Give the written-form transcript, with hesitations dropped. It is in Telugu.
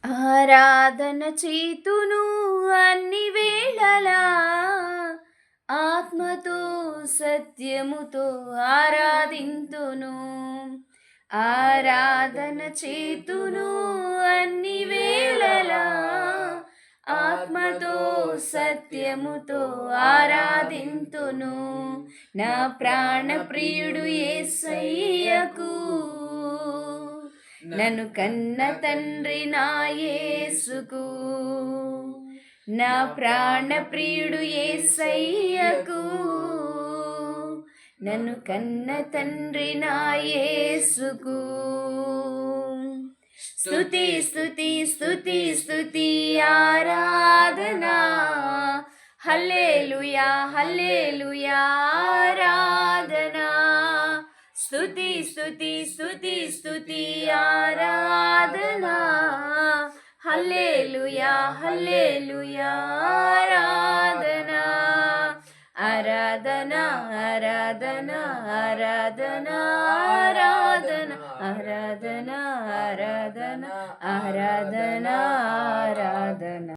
ఆరాధన చేతును అన్ని వేళలా, ఆత్మతో సత్యముతో ఆరాధింతును. ఆరాధన చేతును అన్ని వేళలా, ఆత్మతో సత్యముతో ఆరాధింతును. నా ప్రాణ ప్రియుడు యేసయ్యకు, నన్ను కన్న తండ్రి నా యేసుకు. నా ప్రాణ ప్రియుడు యేసయ్యకు, నన్ను కన్న తండ్రి నా యేసుకు. స్తుతి స్తుతి స్తుతి స్తుతి ఆరాధనా, హల్లెలూయా హల్లెలూయా ఆరాధనా. స్తుతి స్తుతి స్తుతి స్తుతి ఆరాధనా, హల్లెలూయా హల్లెలూయా ఆరాధనా. ఆరాధన ఆరాధన ఆరాధన ఆరాధన ఆరాధన ఆరాధన ఆరాధన ఆరాధన.